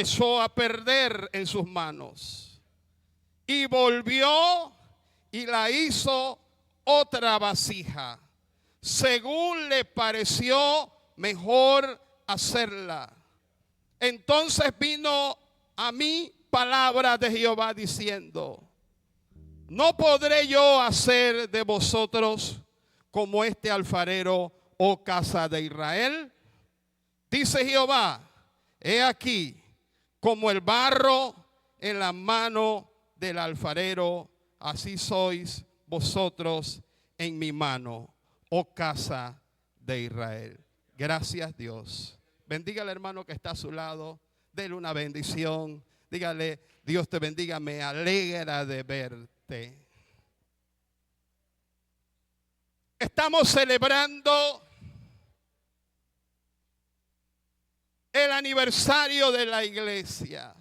echó a perder en sus manos. Y volvió y la hizo otra vasija, según le pareció mejor hacerla. Entonces vino a mí palabra de Jehová diciendo: ¿no podré yo hacer de vosotros como este alfarero, oh casa de Israel? Dice Jehová: he aquí, como el barro en la mano del alfarero, así sois vosotros en mi mano, oh casa de Israel. Gracias, Dios. Bendiga al hermano que está a su lado. Dele una bendición. Dígale: Dios te bendiga, me alegra de verte. Estamos celebrando el aniversario de la iglesia.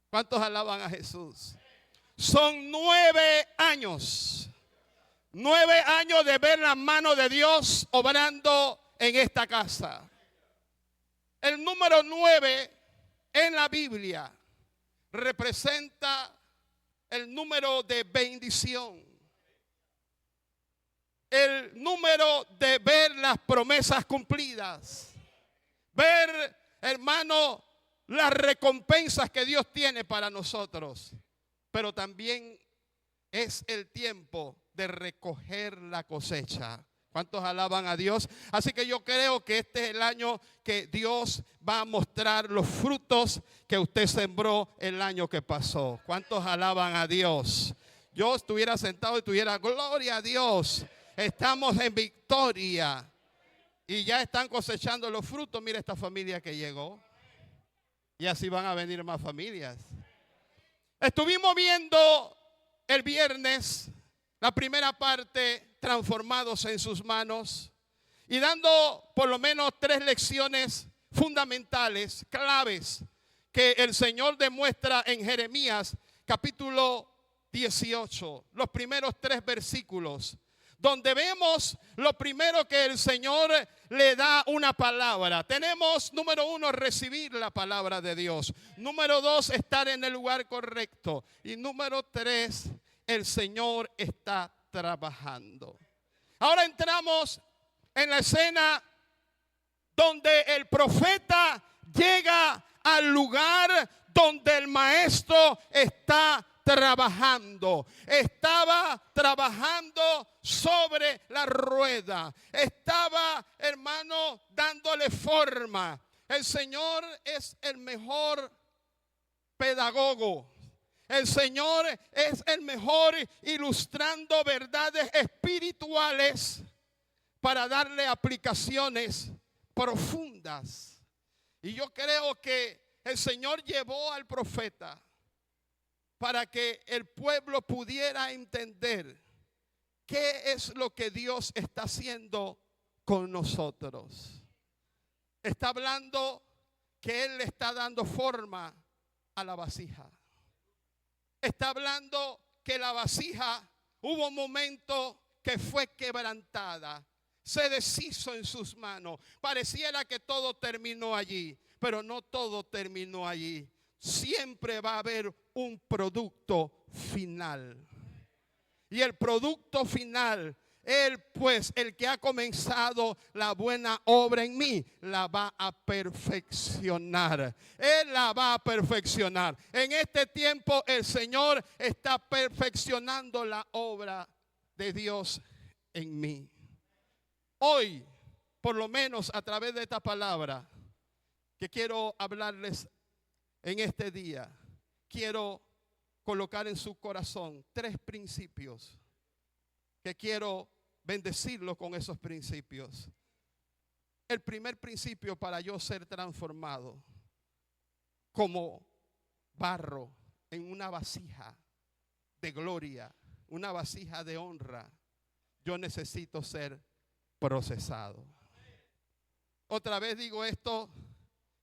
¿Cuántos alaban a Jesús? Son 9 años. 9 años de ver la mano de Dios obrando en esta casa. El número 9 en la Biblia representa el número de bendición. El número de ver las promesas cumplidas. Ver, hermano, las recompensas que Dios tiene para nosotros. Pero también es el tiempo de recoger la cosecha. ¿Cuántos alaban a Dios? Así que yo creo que este es el año que Dios va a mostrar los frutos que usted sembró el año que pasó. ¿Cuántos alaban a Dios? Yo estuviera sentado y tuviera gloria a Dios. Estamos en victoria. Y ya están cosechando los frutos. Mira esta familia que llegó. Y así van a venir más familias. Estuvimos viendo el viernes la primera parte, transformados en sus manos, y dando por lo menos 3 lecciones fundamentales, claves, que el Señor demuestra en Jeremías capítulo 18, los primeros 3 versículos, donde vemos lo primero que el Señor le da una palabra. Tenemos, número 1, recibir la palabra de Dios. Número 2, estar en el lugar correcto. Y número 3, el Señor está trabajando. Ahora entramos en la escena donde el profeta llega al lugar donde el maestro está trabajando. Estaba trabajando sobre la rueda. Estaba, hermano, dándole forma. El Señor es el mejor pedagogo. El Señor es el mejor ilustrando verdades espirituales para darle aplicaciones profundas. Y yo creo que el Señor llevó al profeta para que el pueblo pudiera entender qué es lo que Dios está haciendo con nosotros. Está hablando que Él le está dando forma a la vasija. Está hablando que la vasija hubo un momento que fue quebrantada. Se deshizo en sus manos. Pareciera que todo terminó allí, pero no todo terminó allí. Siempre va a haber un producto final. Y el producto final, Él pues, el que ha comenzado la buena obra en mí, la va a perfeccionar. Él la va a perfeccionar. En este tiempo el Señor está perfeccionando la obra de Dios en mí. Hoy, por lo menos a través de esta palabra que quiero hablarles en este día, quiero colocar en su corazón 3 principios que quiero bendecirlo con esos principios. El primer principio para yo ser transformado como barro en una vasija de gloria, una vasija de honra, yo necesito ser procesado. Otra vez digo esto,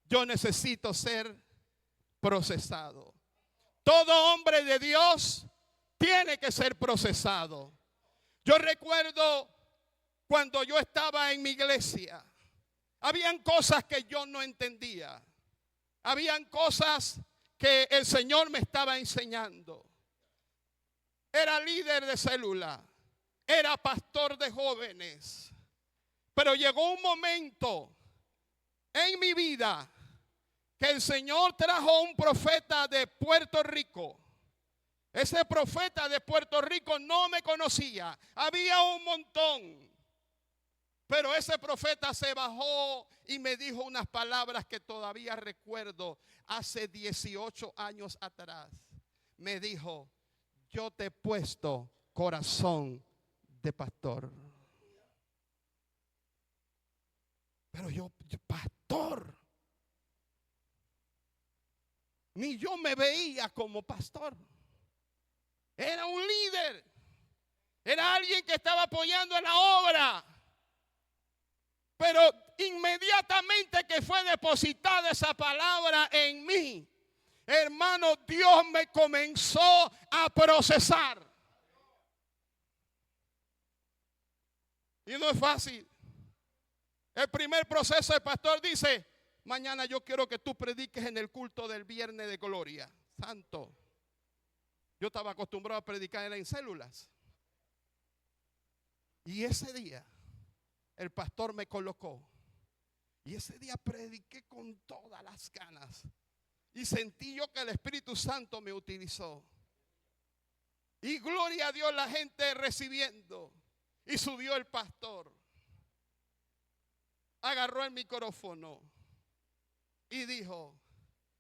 yo necesito ser procesado. Todo hombre de Dios tiene que ser procesado. Yo recuerdo cuando yo estaba en mi iglesia, habían cosas que yo no entendía. Habían cosas que el Señor me estaba enseñando. Era líder de célula, era pastor de jóvenes, pero llegó un momento en mi vida que el Señor trajo un profeta de Puerto Rico. Ese profeta de Puerto Rico no me conocía, había un montón, pero ese profeta se bajó y me dijo unas palabras que todavía recuerdo hace 18 años atrás. Me dijo: yo te he puesto corazón de pastor. Pero yo pastor, ni yo me veía como pastor. Era un líder, era alguien que estaba apoyando en la obra. Pero inmediatamente que fue depositada esa palabra en mí, hermano, Dios me comenzó a procesar. Y no es fácil. El primer proceso, el pastor dice: mañana yo quiero que tú prediques en el culto del viernes de gloria. Santo. Yo estaba acostumbrado a predicar en células. Y ese día el pastor me colocó. Y ese día prediqué con todas las ganas. Y sentí yo que el Espíritu Santo me utilizó. Y gloria a Dios, la gente recibiendo. Y subió el pastor. Agarró el micrófono y dijo: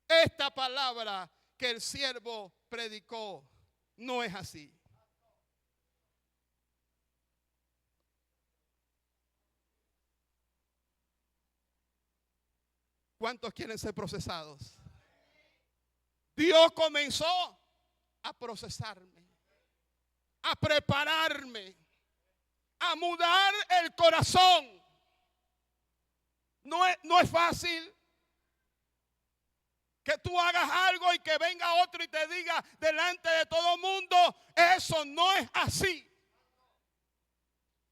esta palabra que el siervo predicó no es así. ¿Cuántos quieren ser procesados? Dios comenzó a procesarme, a prepararme, a mudar el corazón. No es fácil que tú hagas algo y que venga otro y te diga delante de todo el mundo: eso no es así.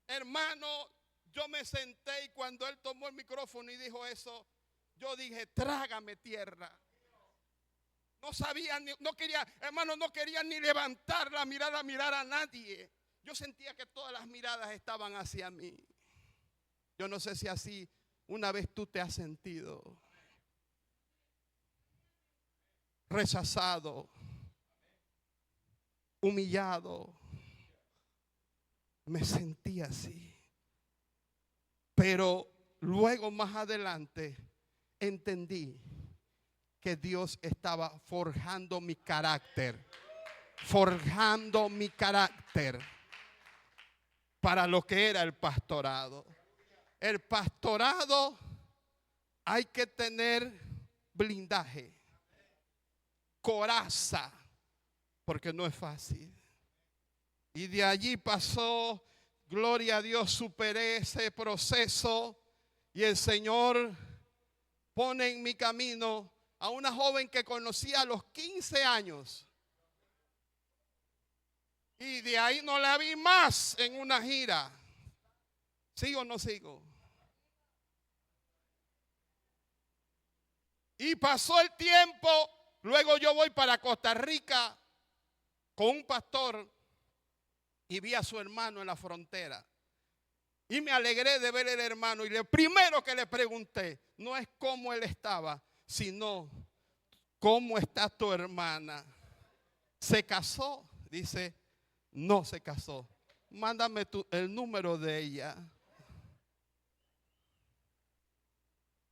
Hermano, yo me senté y cuando él tomó el micrófono y dijo eso, yo dije: trágame tierra. No sabía, no quería, hermano, no quería ni levantar la mirada a mirar a nadie. Yo sentía que todas las miradas estaban hacia mí. Yo no sé si así una vez tú te has sentido rechazado, humillado. Me sentí así. Pero luego, más adelante, entendí que Dios estaba forjando mi carácter. Forjando mi carácter para lo que era el pastorado. El pastorado hay que tener blindaje, coraza, porque no es fácil. Y de allí pasó, gloria a Dios, superé ese proceso y el Señor pone en mi camino a una joven que conocí a los 15 años. Y de ahí no la vi más en una gira. ¿Sigo o no sigo? Y pasó el tiempo. Luego yo voy para Costa Rica con un pastor y vi a su hermano en la frontera. Y me alegré de ver al hermano. Y lo primero que le pregunté no es cómo él estaba, sino cómo está tu hermana. ¿Se casó? Dice: no se casó. Mándame el número de ella.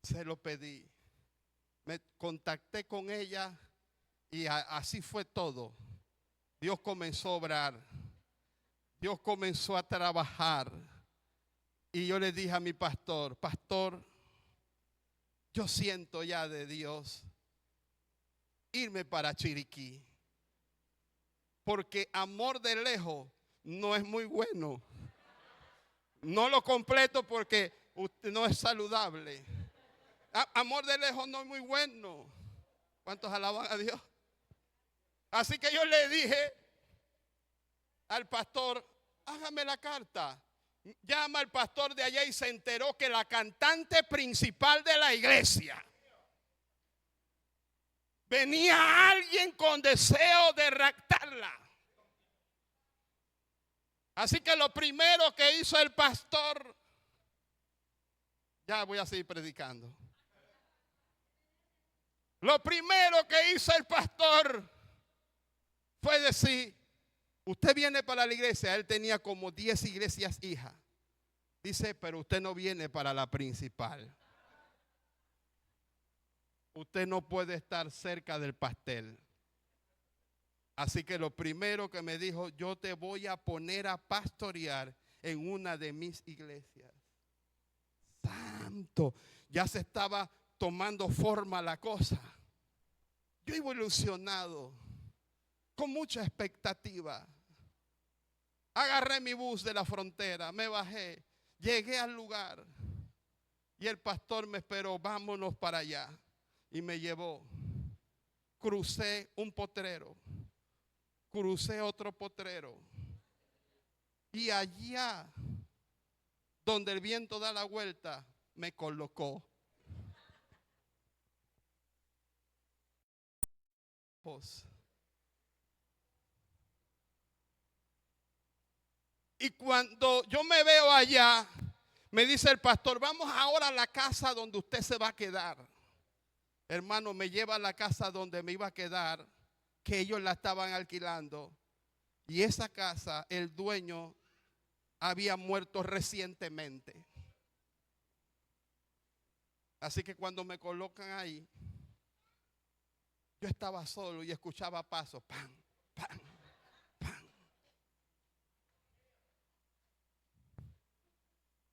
Se lo pedí. Me contacté con ella y así fue todo. Dios comenzó a obrar. Dios comenzó a trabajar. Y yo le dije a mi pastor: pastor, yo siento ya de Dios irme para Chiriquí. Porque amor de lejos no es muy bueno. No lo completo porque usted no es saludable. Amor de lejos no es muy bueno. ¿Cuántos alaban a Dios? Así que yo le dije al pastor: hágame la carta. Llama al pastor de allá y se enteró que la cantante principal de la iglesia venía alguien con deseo de raptarla. Así que lo primero que hizo el pastor, ya voy a seguir predicando. Lo primero que hizo el pastor fue decir, usted viene para la iglesia. Él tenía como 10 iglesias hijas. Dice, pero usted no viene para la principal. Usted no puede estar cerca del pastel. Así que lo primero que me dijo, yo te voy a poner a pastorear en una de mis iglesias. Santo, ya se estaba tomando forma la cosa. Yo iba ilusionado, con mucha expectativa. Agarré mi bus de la frontera, me bajé, llegué al lugar y el pastor me esperó, vámonos para allá. Y me llevó. Crucé un potrero, crucé otro potrero. Y allá, donde el viento da la vuelta, me colocó. Y cuando yo me veo allá, me dice el pastor, vamos ahora a la casa donde usted se va a quedar. Hermano, me lleva a la casa donde me iba a quedar, que ellos la estaban alquilando. Y esa casa, el dueño había muerto recientemente. Así que cuando me colocan ahí, yo estaba solo y escuchaba pasos, pam, pam, pam.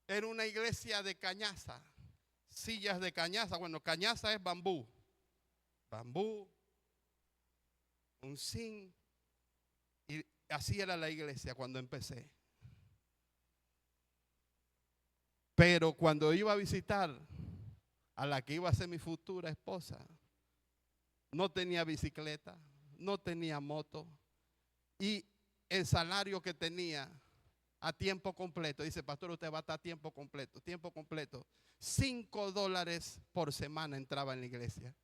Era una iglesia de cañaza, sillas de cañaza. Bueno, cañaza es bambú. Bambú, un zinc. Y así era la iglesia cuando empecé. Pero cuando iba a visitar a la que iba a ser mi futura esposa, no tenía bicicleta, no tenía moto. Y el salario que tenía a tiempo completo, dice, pastor, usted va a estar a tiempo completo, $5 por semana entraba en la iglesia.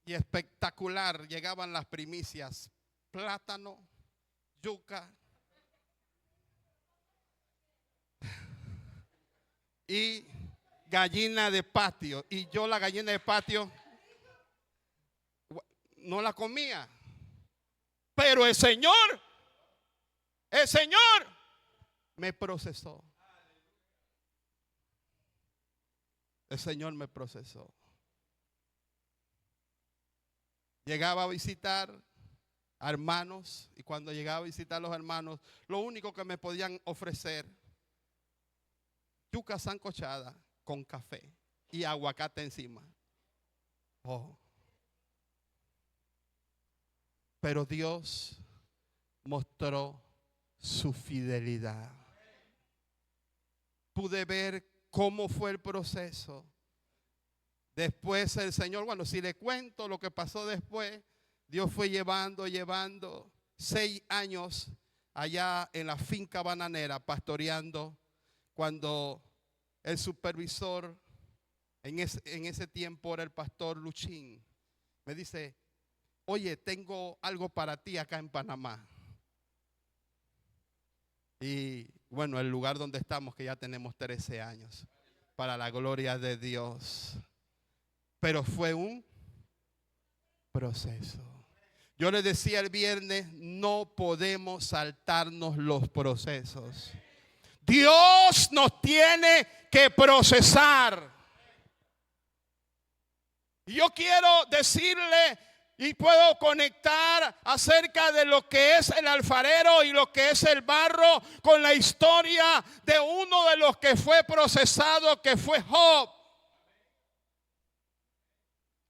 Y espectacular, llegaban las primicias, plátano, yuca y gallina de patio. Y yo la gallina de patio no la comía. Pero el Señor me procesó. El Señor me procesó. Llegaba a visitar a hermanos y cuando llegaba a visitar a los hermanos, lo único que me podían ofrecer, yuca sancochada con café y aguacate encima. Oh. Pero Dios mostró su fidelidad. Pude ver cómo fue el proceso. Después el Señor, bueno, si le cuento lo que pasó después, Dios fue llevando 6 años allá en la finca bananera, pastoreando, cuando el supervisor en ese tiempo era el pastor Luchín. Me dice, oye, tengo algo para ti acá en Panamá. Y bueno, el lugar donde estamos, que ya tenemos 13 años, para la gloria de Dios. Pero fue un proceso. Yo le decía el viernes, no podemos saltarnos los procesos. Dios nos tiene que procesar. Y yo quiero decirle y puedo conectar acerca de lo que es el alfarero y lo que es el barro con la historia de uno de los que fue procesado, que fue Job.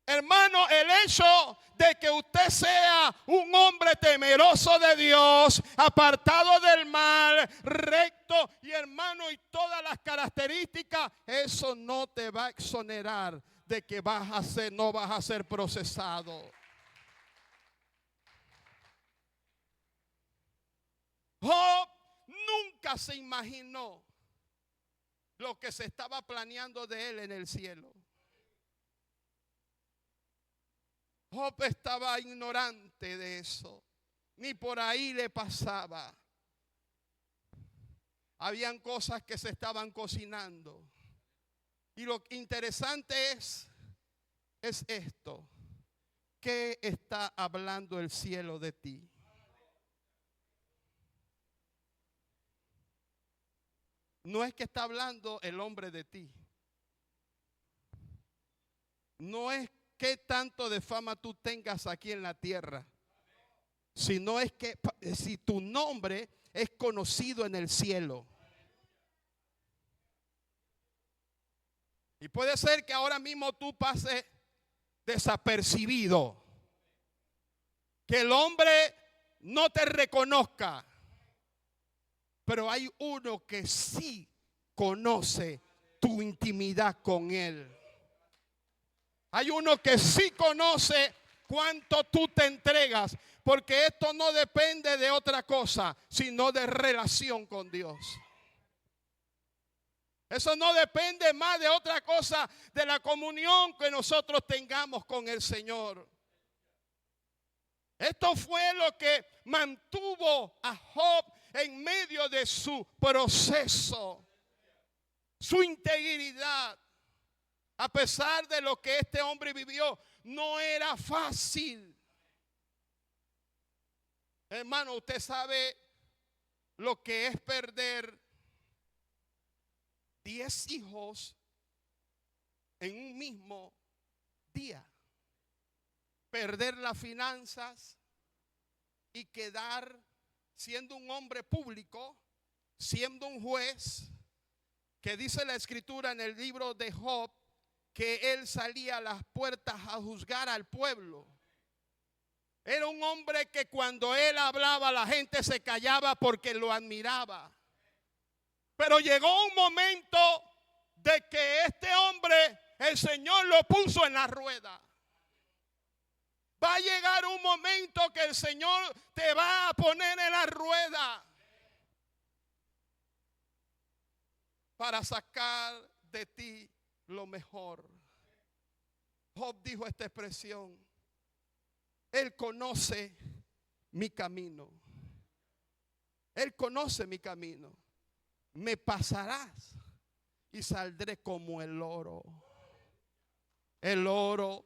Hermano, el hecho de que usted sea un hombre temeroso de Dios, apartado del mal, recto y hermano y todas las características, eso no te va a exonerar de que no vas a ser procesado. Job nunca se imaginó lo que se estaba planeando de él en el cielo. Job estaba ignorante de eso. Ni por ahí le pasaba. Habían cosas que se estaban cocinando. Y lo interesante es esto. ¿Qué está hablando el cielo de ti? No es que está hablando el hombre de ti. No es qué tanto de fama tú tengas aquí en la tierra. Sino es que si tu nombre es conocido en el cielo. Y puede ser que ahora mismo tú pases desapercibido. Que el hombre no te reconozca. Pero hay uno que sí conoce tu intimidad con él. Hay uno que sí conoce cuánto tú te entregas. Porque esto no depende de otra cosa, sino de relación con Dios. Eso no depende más de otra cosa, de la comunión que nosotros tengamos con el Señor. Esto fue lo que mantuvo a Job en medio de su proceso, su integridad. A pesar de lo que este hombre vivió, no era fácil. Hermano, usted sabe lo que es perder 10 hijos en un mismo día. Perder las finanzas y quedar siendo un hombre público, siendo un juez, que dice la escritura en el libro de Job que él salía a las puertas a juzgar al pueblo. Era un hombre que cuando él hablaba la gente se callaba porque lo admiraba. Pero llegó un momento de que este hombre, el Señor lo puso en la rueda. Va a llegar un momento que el Señor te va a poner en la rueda para sacar de ti lo mejor. Job dijo esta expresión: Él conoce mi camino. Él conoce mi camino. Me pasarás y saldré como el oro. El oro.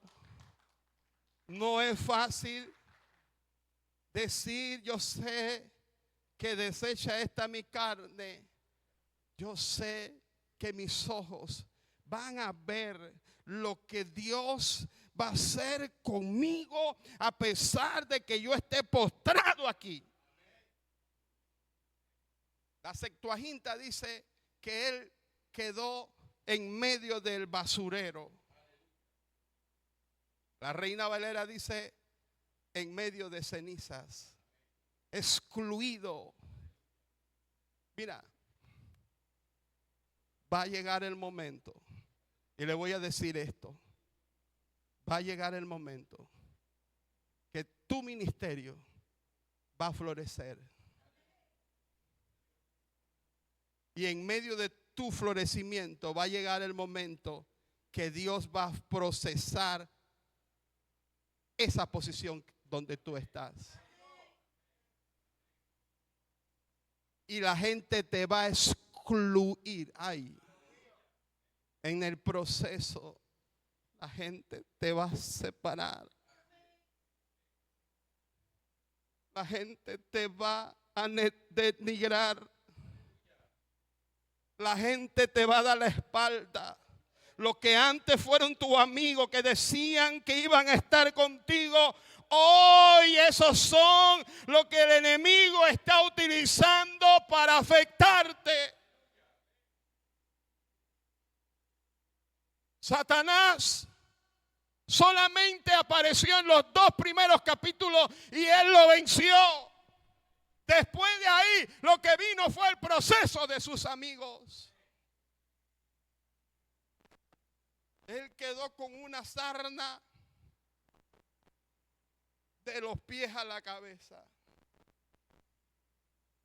No es fácil decir, yo sé que desecha esta mi carne. Yo sé que mis ojos van a ver lo que Dios va a hacer conmigo a pesar de que yo esté postrado aquí. La Septuaginta dice que él quedó en medio del basurero. La Reina Valera dice en medio de cenizas, excluido. Mira, va a llegar el momento, y le voy a decir esto, va a llegar el momento que tu ministerio va a florecer. Y en medio de tu florecimiento va a llegar el momento que Dios va a procesar esa posición donde tú estás. Y la gente te va a excluir. Ay, en el proceso la gente te va a separar. La gente te va a denigrar. La gente te va a dar la espalda. Los que antes fueron tus amigos, que decían que iban a estar contigo, hoy esos son lo que el enemigo está utilizando para afectarte. Satanás solamente apareció en los 2 primeros capítulos y él lo venció. Después de ahí, lo que vino fue el proceso de sus amigos. Él quedó con una sarna de los pies a la cabeza.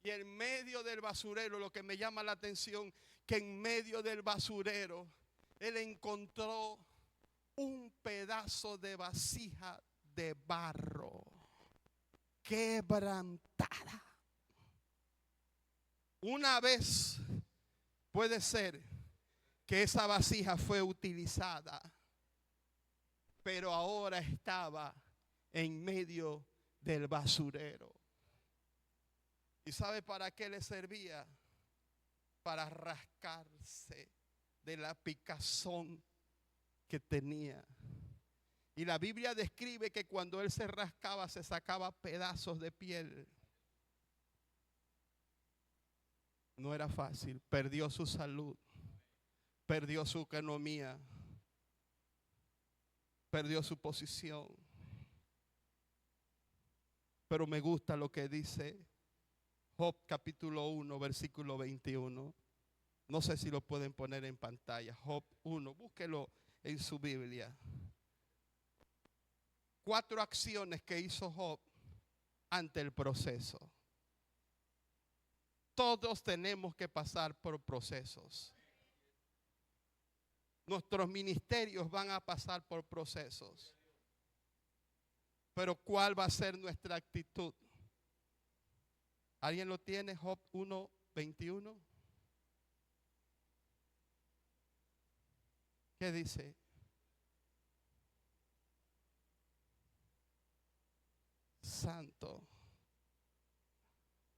Y en medio del basurero, lo que me llama la atención, que en medio del basurero él encontró un pedazo de vasija de barro quebrantada. Una vez puede ser que esa vasija fue utilizada, pero ahora estaba en medio del basurero. ¿Y sabe para qué le servía? Para rascarse de la picazón que tenía. Y la Biblia describe que cuando él se rascaba se sacaba pedazos de piel. No era fácil. Perdió su salud, perdió su economía, perdió su posición. Pero me gusta lo que dice Job capítulo 1, versículo 21. No sé si lo pueden poner en pantalla. Job 1, búsquelo en su Biblia. 4 acciones que hizo Job ante el proceso. Todos tenemos que pasar por procesos. Nuestros ministerios van a pasar por procesos. Pero ¿cuál va a ser nuestra actitud? ¿Alguien lo tiene? Job 1, 21. ¿Qué dice? Santo.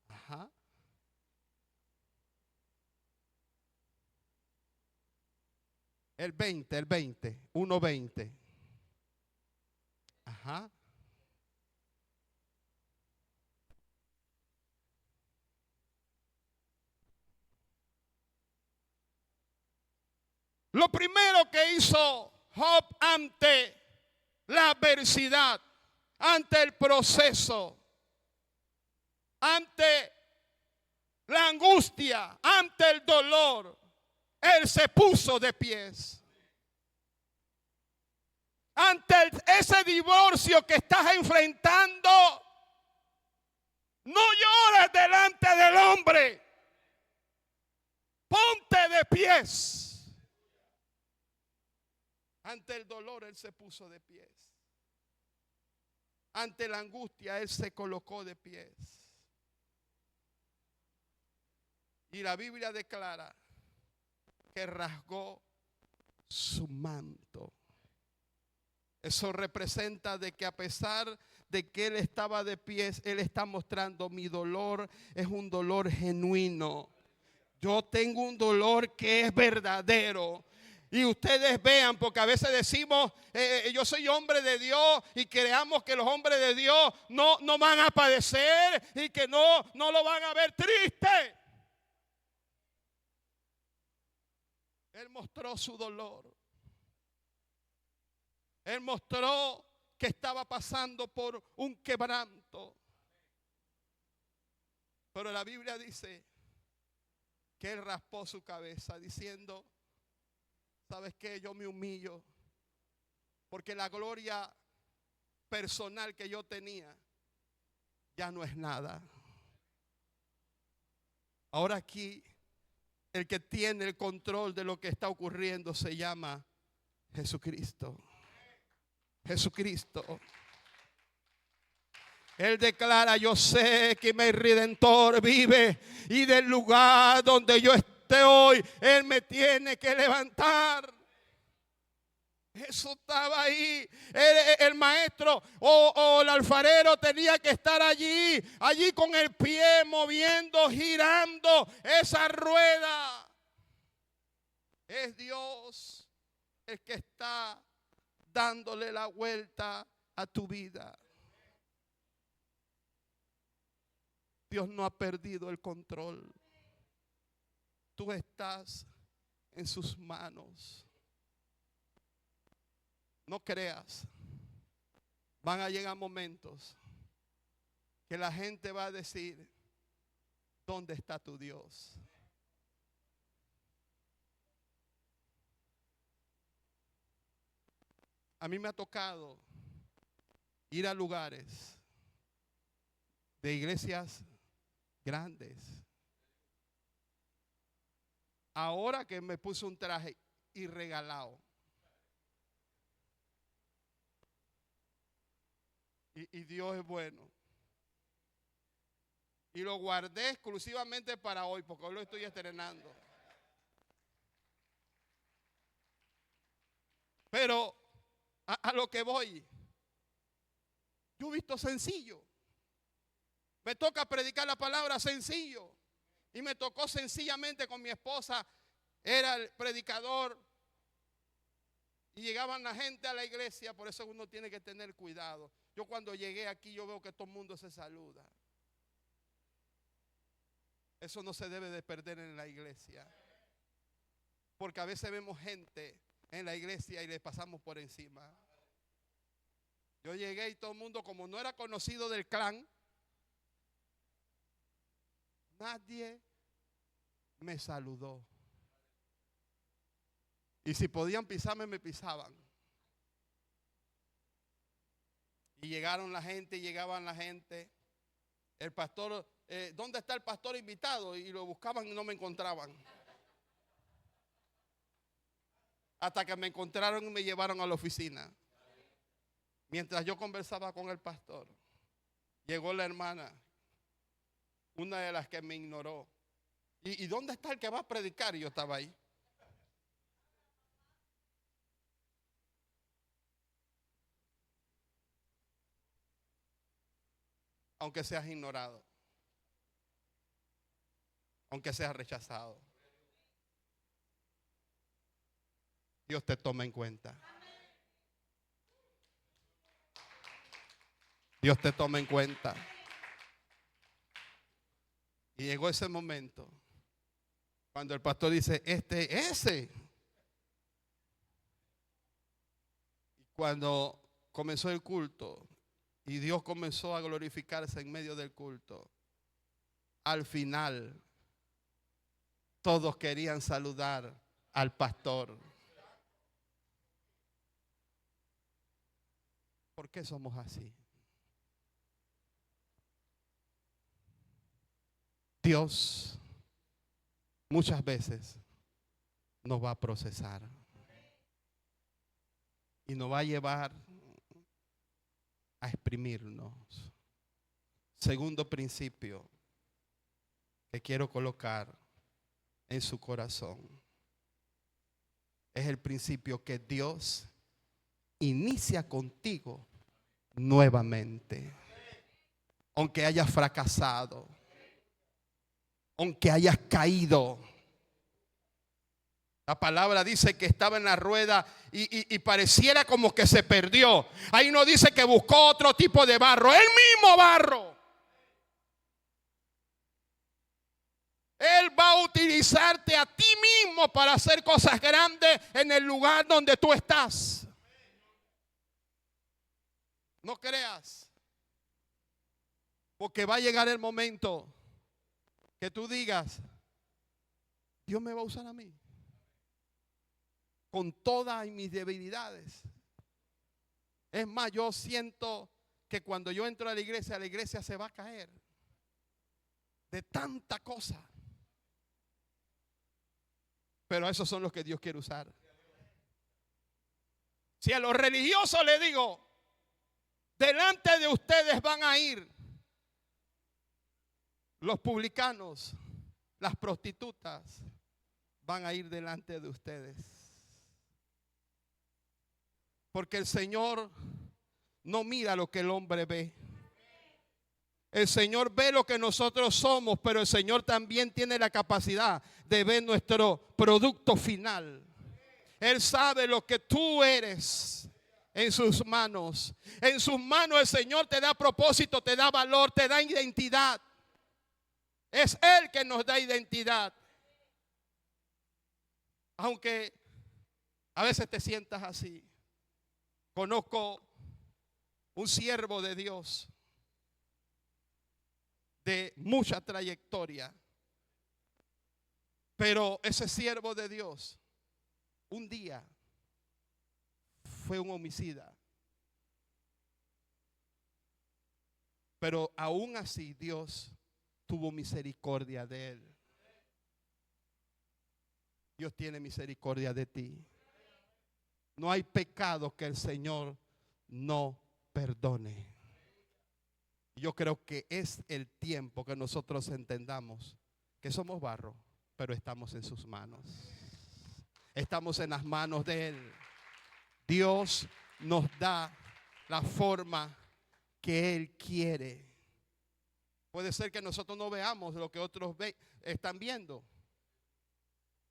Ajá. El 20, 1:20. Ajá. Lo primero que hizo Job ante la adversidad, ante el proceso, ante la angustia, ante el dolor, él se puso de pies. Ante ese divorcio que estás enfrentando, no llores delante del hombre. Ponte de pies. Ante el dolor, él se puso de pies. Ante la angustia, él se colocó de pies. Y la Biblia declara que rasgó su manto. Eso representa de que a pesar de que él estaba de pies, él está mostrando: mi dolor es un dolor genuino. Yo tengo un dolor que es verdadero. Y ustedes vean, porque a veces decimos, yo soy hombre de Dios, y creamos que los hombres de Dios no van a padecer y que no lo van a ver triste. Él mostró su dolor. Él mostró que estaba pasando por un quebranto. Pero la Biblia dice que él raspó su cabeza diciendo: ¿sabes qué? Yo me humillo, porque la gloria personal que yo tenía ya no es nada. Ahora aquí el que tiene el control de lo que está ocurriendo se llama Jesucristo. Jesucristo. Él declara: yo sé que mi Redentor vive, y del lugar donde yo esté hoy, Él me tiene que levantar. Eso estaba ahí. El maestro o el alfarero tenía que estar allí con el pie moviendo, girando esa rueda. Es Dios el que está dándole la vuelta a tu vida. Dios no ha perdido el control. Tú estás en sus manos. No creas. Van a llegar momentos que la gente va a decir: ¿dónde está tu Dios? A mí me ha tocado ir a lugares de iglesias grandes, Ahora que me puse un traje y regalado. Y Dios es bueno. Y lo guardé exclusivamente para hoy, porque hoy lo estoy estrenando. Pero a lo que voy, yo he visto sencillo. Me toca predicar la palabra sencillo. Y me tocó sencillamente con mi esposa. Era el predicador. Y llegaban la gente a la iglesia. Por eso uno tiene que tener cuidado. Yo cuando llegué aquí, yo veo que todo el mundo se saluda. Eso no se debe de perder en la iglesia. Porque a veces vemos gente en la iglesia y le pasamos por encima. Yo llegué y todo el mundo, como no era conocido del clan, nadie me saludó. Y si podían pisarme, me pisaban. Y llegaban la gente. El pastor, ¿dónde está el pastor invitado? Y lo buscaban y no me encontraban. Hasta que me encontraron y me llevaron a la oficina. Mientras yo conversaba con el pastor, llegó la hermana, una de las que me ignoró. ¿Y dónde está el que va a predicar? Y yo estaba ahí. Aunque seas ignorado, aunque seas rechazado, Dios te toma en cuenta. Dios te toma en cuenta. Y llegó ese momento cuando el pastor dice, ese. Y cuando comenzó el culto y Dios comenzó a glorificarse en medio del culto, al final todos querían saludar al pastor. ¿Por qué somos así? Dios muchas veces nos va a procesar y nos va a llevar a exprimirnos. Segundo principio que quiero colocar en su corazón es el principio que Dios inicia contigo nuevamente. Aunque hayas fracasado, aunque hayas caído. La palabra dice que estaba en la rueda y pareciera como que se perdió. Ahí no dice que buscó otro tipo de barro, el mismo barro. Él va a utilizarte a ti mismo para hacer cosas grandes en el lugar donde tú estás. No creas, porque va a llegar el momento que tú digas, Dios me va a usar a mí con todas mis debilidades. Es más, yo siento que cuando yo entro a la iglesia se va a caer de tanta cosa. Pero esos son los que Dios quiere usar. Si a los religiosos les digo, delante de ustedes van a ir los publicanos, las prostitutas, van a ir delante de ustedes. Porque el Señor no mira lo que el hombre ve. El Señor ve lo que nosotros somos, pero el Señor también tiene la capacidad de ver nuestro producto final. Él sabe lo que tú eres en sus manos. En sus manos el Señor te da propósito, te da valor, te da identidad. Es Él que nos da identidad. Aunque a veces te sientas así. Conozco un siervo de Dios de mucha trayectoria. Pero ese siervo de Dios un día fue un homicida. Pero aún así Dios tuvo misericordia de él. Dios tiene misericordia de ti. No hay pecado que el Señor no perdone. Yo creo que es el tiempo que nosotros entendamos que somos barro, pero estamos en sus manos. Estamos en las manos de Él. Dios nos da la forma que Él quiere. Puede ser que nosotros no veamos lo que otros están viendo,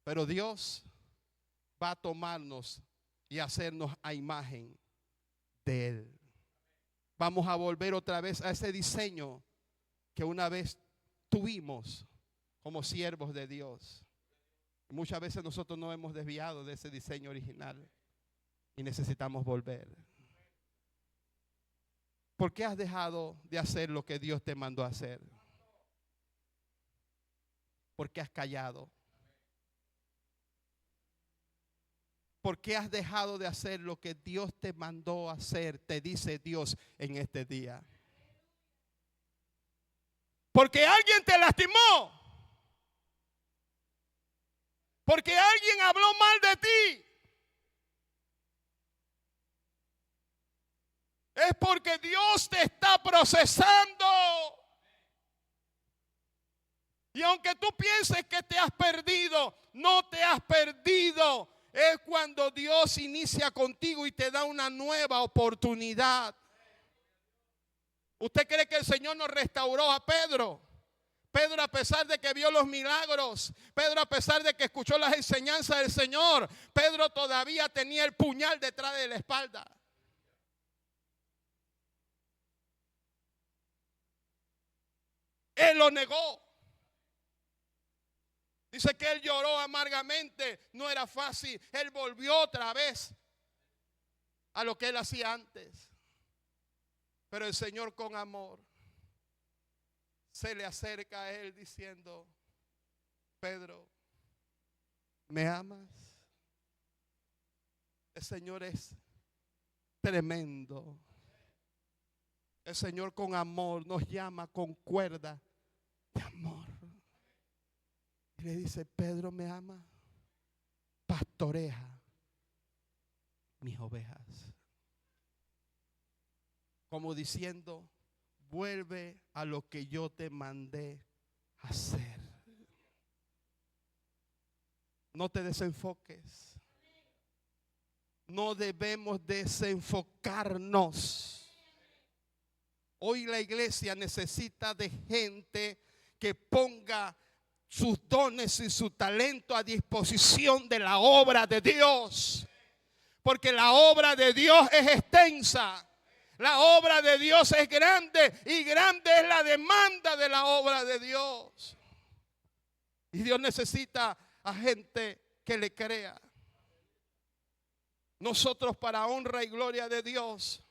pero Dios va a tomarnos y hacernos a imagen de Él. Vamos a volver otra vez a ese diseño que una vez tuvimos como siervos de Dios. Muchas veces nosotros nos hemos desviado de ese diseño original y necesitamos volver. ¿Por qué has dejado de hacer lo que Dios te mandó a hacer? ¿Por qué has callado? ¿Por qué has dejado de hacer lo que Dios te mandó a hacer? Te dice Dios en este día. Porque alguien te lastimó. Porque alguien habló mal de ti. Es porque Dios te está procesando. Y aunque tú pienses que te has perdido, no te has perdido. Es cuando Dios inicia contigo y te da una nueva oportunidad. ¿Usted cree que el Señor nos restauró a Pedro? Pedro, a pesar de que vio los milagros, Pedro, a pesar de que escuchó las enseñanzas del Señor, Pedro todavía tenía el puñal detrás de la espalda. Él lo negó. Dice que él lloró amargamente. No era fácil. Él volvió otra vez a lo que él hacía antes. Pero el Señor, con amor, se le acerca a él diciendo: Pedro, ¿me amas? El Señor es tremendo. El Señor con amor nos llama con cuerda de amor. Y le dice: Pedro, ¿me ama? Pastorea mis ovejas. Como diciendo: vuelve a lo que yo te mandé hacer. No te desenfoques. No debemos desenfocarnos. Hoy la iglesia necesita de gente que ponga sus dones y su talento a disposición de la obra de Dios. Porque la obra de Dios es extensa. La obra de Dios es grande y grande es la demanda de la obra de Dios. Y Dios necesita a gente que le crea. Nosotros, para honra y gloria de Dios,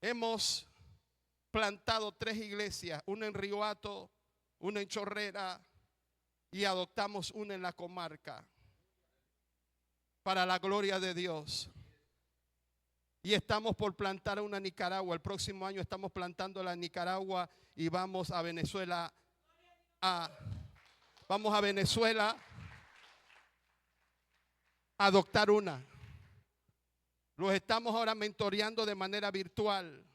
hemos plantado 3 iglesias, una en Río Hato, una en Chorrera y adoptamos una en la comarca, para la gloria de Dios. Y estamos por plantar una en Nicaragua. El próximo año estamos plantando la en Nicaragua y vamos a Venezuela a adoptar una. Los estamos ahora mentoreando de manera virtual.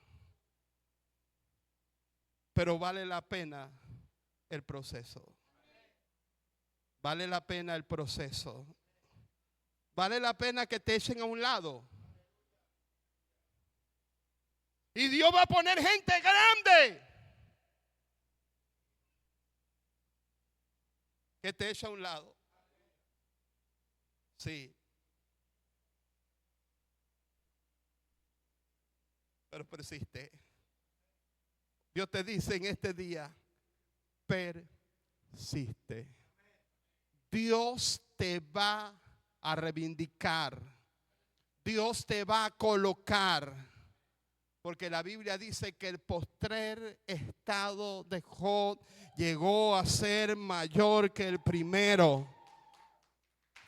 Pero vale la pena el proceso. Vale la pena el proceso. Vale la pena que te echen a un lado. Y Dios va a poner gente grande que te echa a un lado. Sí. Pero persiste. Dios te dice en este día: persiste. Dios te va a reivindicar. Dios te va a colocar. Porque la Biblia dice que el postrer estado de Job llegó a ser mayor que el primero.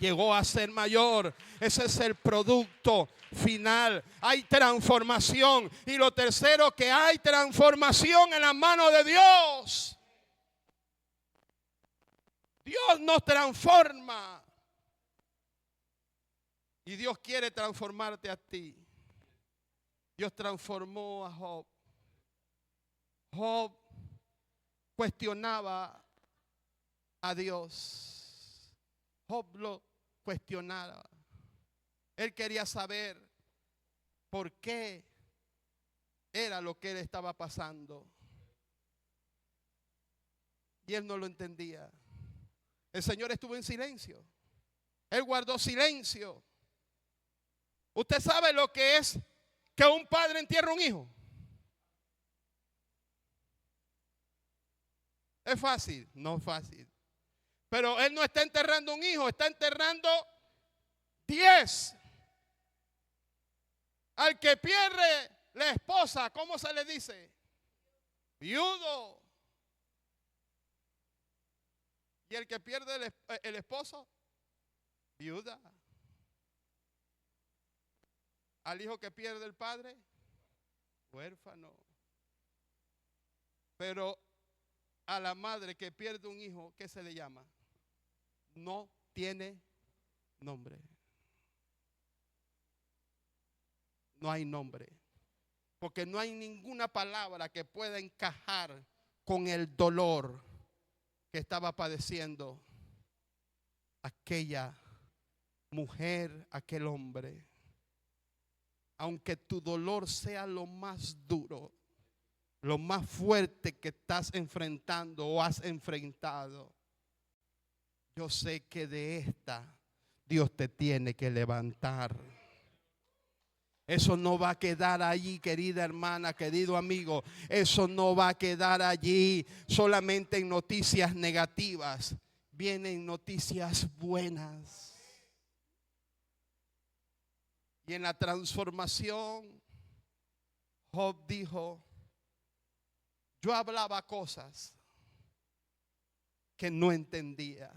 Llegó a ser mayor. Ese es el producto final. Hay transformación. Y lo tercero, que hay transformación en la mano de Dios. Dios nos transforma. Y Dios quiere transformarte a ti. Dios transformó a Job. Job cuestionaba a Dios. Job lo cuestionaba. Él quería saber por qué era lo que él estaba pasando. Y él no lo entendía. El Señor estuvo en silencio. Él guardó silencio. ¿Usted sabe lo que es que un padre entierre un hijo? ¿Es fácil? No es fácil. Pero él no está enterrando un hijo, está enterrando 10. Al que pierde la esposa, ¿cómo se le dice? Viudo. Y el que pierde el esposo, viuda. Al hijo que pierde el padre, huérfano. Pero a la madre que pierde un hijo, ¿qué se le llama? No tiene nombre. No hay nombre. Porque no hay ninguna palabra que pueda encajar con el dolor que estaba padeciendo aquella mujer, aquel hombre. Aunque tu dolor sea lo más duro, lo más fuerte que estás enfrentando o has enfrentado, yo sé que de esta Dios te tiene que levantar. Eso no va a quedar allí, querida hermana, querido amigo. Eso no va a quedar allí solamente en noticias negativas. Vienen noticias buenas. Y en la transformación, Job dijo, yo hablaba cosas que no entendía.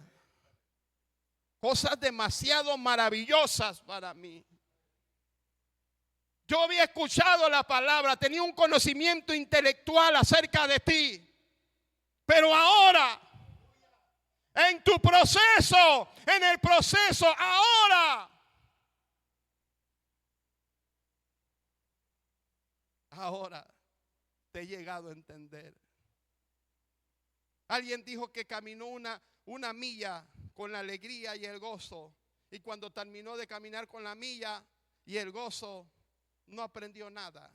Cosas demasiado maravillosas para mí. Yo había escuchado la palabra, tenía un conocimiento intelectual acerca de ti. Pero ahora, en tu proceso, en el proceso, ahora te he llegado a entender. Alguien dijo que caminó una milla con la alegría y el gozo. Y cuando terminó de caminar con la milla y el gozo, no aprendió nada.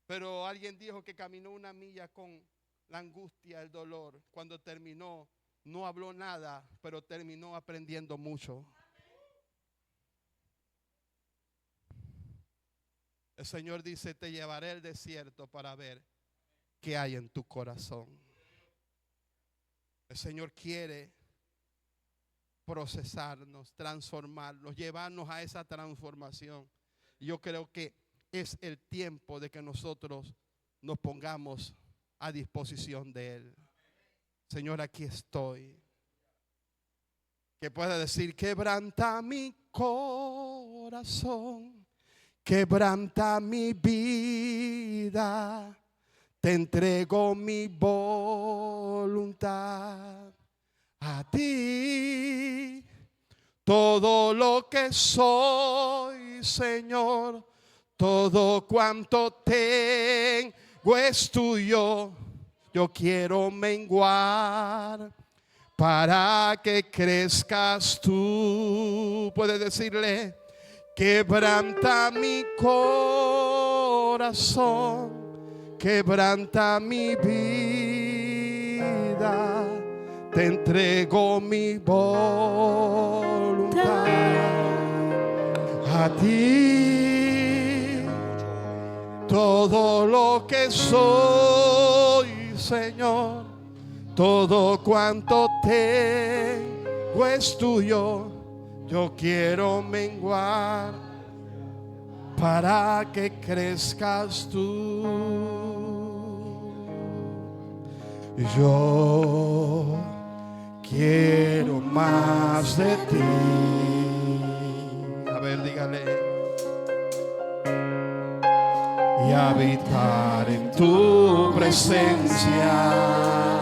Pero alguien dijo que caminó una milla con la angustia, el dolor. Cuando terminó, no habló nada, pero terminó aprendiendo mucho. El Señor dice, te llevaré al desierto para ver qué hay en tu corazón. El Señor quiere procesarnos, transformarnos, llevarnos a esa transformación. Yo creo que es el tiempo de que nosotros nos pongamos a disposición de Él. Señor, aquí estoy. Que pueda decir, quebranta mi corazón, quebranta mi vida, te entrego mi voluntad a ti. Todo lo que soy, Señor, todo cuanto tengo es tuyo. Yo quiero menguar para que crezcas tú. Puedes decirle, quebranta mi corazón, quebranta mi vida, te entrego mi voluntad a ti. Todo lo que soy, Señor, todo cuanto tengo es tuyo. Yo quiero menguar para que crezcas tú. Yo quiero más de ti. A ver, dígale. Y habitar en tu presencia.